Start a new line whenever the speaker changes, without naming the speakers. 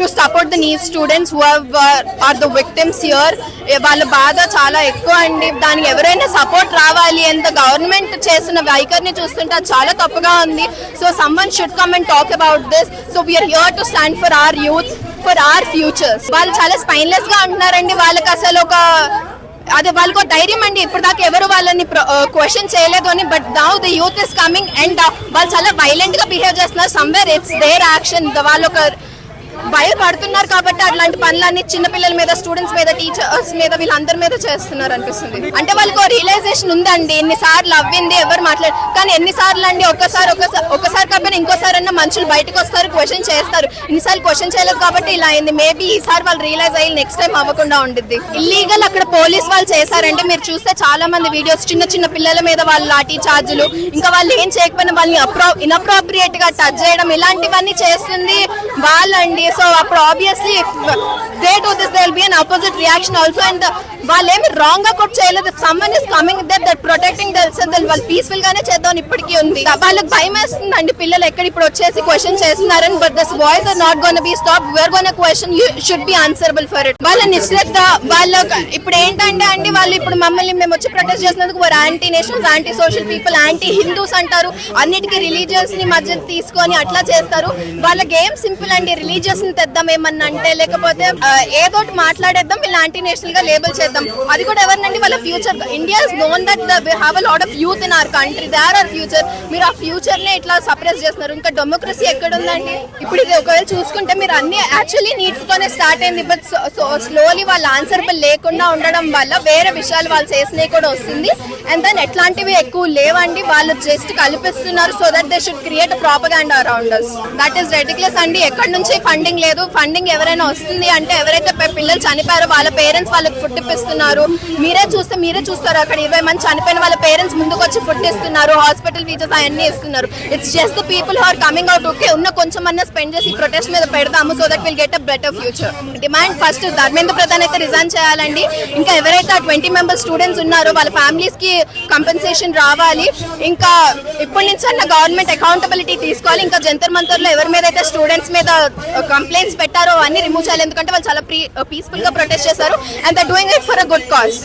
to support the needy students who are the victims here. వాళ్ళ బాధ చాలా ఎక్కువ అండి. దానికి ఎవరైనా సపోర్ట్ రావాలి అండ్ గవర్నమెంట్ చేసిన వైఖరిని చూస్తుంటే అది చాలా తప్పుగా ఉంది. So someone should come and talk about this. So we are here to stand for our youth, for our futures. వాళ్ళు చాలా స్పైన్లెస్ గా ఉంటున్నారండి. వాళ్ళకి అసలు వాళ్ళకు ధైర్యం అండి. ఇప్పటిదాకా ఎవరు వాళ్ళని క్వశ్చన్ చేయలేదు అని. But now the youth is coming and వాళ్ళు చాలా వైలెంట్ గా బిహేవ్ చేస్తున్నారు. Somewhere it's their action. వాళ్ళు భయపడుతున్నారు కాబట్టి అట్లాంటి పనులన్నీ చిన్నపిల్లల మీద, స్టూడెంట్స్ మీద, టీచర్స్ మీద, వీళ్ళందరి మీద చేస్తున్నారు అనిపిస్తుంది. అంటే వాళ్ళకి రియలైజేషన్ ఉందండి. ఎన్నిసార్లు అవ్వింది ఎవరు మాట్లాడు, కానీ ఎన్నిసార్లు అండి ఒకసారి కాకపోయినా ఇంకోసారి అన్న మనుషులు బయటకు వస్తారు, క్వశ్చన్ చేస్తారు. ఇన్నిసార్లు క్వశ్చన్ చేయలేదు కాబట్టి ఇలా అయింది. మేబీ ఈసారి వాళ్ళు రియలైజ్ అయ్యి నెక్స్ట్ టైం అవ్వకుండా ఉండిద్ది. ఇల్లీగల్ అక్కడ పోలీస్ వాళ్ళు చేశారంటే మీరు చూస్తే చాలా మంది వీడియోస్ చిన్న పిల్లల మీద వాళ్ళు లాఠీ చార్జులు, ఇంకా వాళ్ళు ఏం చేయకపోయినా వాళ్ళని ఇన్అప్రోప్రియేట్ గా టచ్ చేయడం, ఇలాంటివన్నీ చేస్తుంది వాళ్ళండి. So obviously if they do this there will be an opposite reaction also. And వాళ్ళు ఏమి రాంగ్ గా కూడా చేయలేదు. If someone is coming there that protecting themselves, వాళ్ళు పీస్ఫుల్ గానే చేద్దాం ఇప్పటికీ ఉంది. వాళ్ళకి భయం వేస్తుందండి పిల్లలు ఎక్కడ ఇప్పుడు వచ్చేసి క్వశ్చన్ చేస్తున్నారని. But this boys are not gonna be stop. We are gonna question, you should be answerable for it. వాళ్ళ నిశ్చిత వాళ్ళ ఇప్పుడు ఏంటంటే అండి, వాళ్ళు ఇప్పుడు మమ్మల్ని మేము వచ్చి ప్రొటెస్ట్ చేసినందుకు వారు anti nationals, anti social people, anti Hindus అంటారు. అన్నిటికీ రిలీజియస్ ని మధ్య తీసుకొని అట్లా చేస్తారు. వాళ్ళ గేమ్ సింపుల్ అండి. రిలీజియస్ ని తెద్దాం ఏమన్నా అంటే, లేకపోతే ఏదో మాట్లాడేద్దాం, వీళ్ళు యాంటీ నేషనల్ గా లేబుల్ చేద్దాం. అది కూడా ఎవరినండి, వాళ్ళ future. India is known that we have a lot of youth in our country. They are our future. మీరు ఆ ఫ్యూచర్ నే ఇట్లా సప్రెస్ చేస్తున్నారు. ఇంకా డెమోక్రసీ ఎక్కడ ఉందండి? ఇప్పుడు ఇది ఒకవేళ చూసుకుంటే మీరు అన్ని యాక్చువల్లీ నీట్ తోనే స్టార్ట్ అయింది. బట్ స్లోలీ వాళ్ళు ఆన్సరబుల్ లేకుండా ఉండడం వల్ల వేరే విషయాలు వాళ్ళు చేసినవి కూడా వస్తుంది. అండ్ దెన్ ఎట్లాంటివి ఎక్కువ లేవండి. వాళ్ళు జస్ట్ కల్పిస్తున్నారు so that they should create propaganda around us. That is ridiculous అండి. ఎక్కడి నుంచి ఫండింగ్ లేదు. ఫండింగ్ ఎవరైనా వస్తుంది అంటే ఎవరైతే పిల్లలు చనిపోయారో వాళ్ళ పేరెంట్స్ వాళ్ళకి ఫుడ్ ఇప్పిస్తున్నారు. మీరే చూస్తారు అక్కడ 20 మంది చనిపోయిన వాళ్ళ పేరెంట్స్ ముందుకు వచ్చి ఫుడ్ ఇస్తున్నారు, హాస్పిటల్ ఫీజెస్ అవన్నీ ఇస్తున్నారు. It's just the people who are coming out. Okay, ఉన్న కొంచెం అన్న స్పెండ్ చేసి ప్రొటెస్ట్ మీద పెడతాము so that will get a better future. Demand first Dharmendra Pradhan అయితే రిజైన్ చేయాలండి. ఇంకా ఎవరైతే 20 మెంబర్స్ స్టూడెంట్స్ ఉన్నారో వాళ్ళ ఫ్యామిలీస్ కి కంపెన్సేషన్ రావాలి. ఇంకా ఇప్పటి నుంచి అన్న గవర్నమెంట్ అకౌంటబిలిటీ తీసుకోవాలి. ఇంకా జంతర్ మంతర్ లో ఎవరి మీద అయితే స్టూడెంట్స్ మీద కంప్లైంట్స్ పెట్టారో అన్ని రిమూవ్ చేయాలి. ఎందుకంటే వాళ్ళు చాలా పీస్ఫుల్ గా ప్రొటెస్ట్ చేశారు and they doing it for a good cause.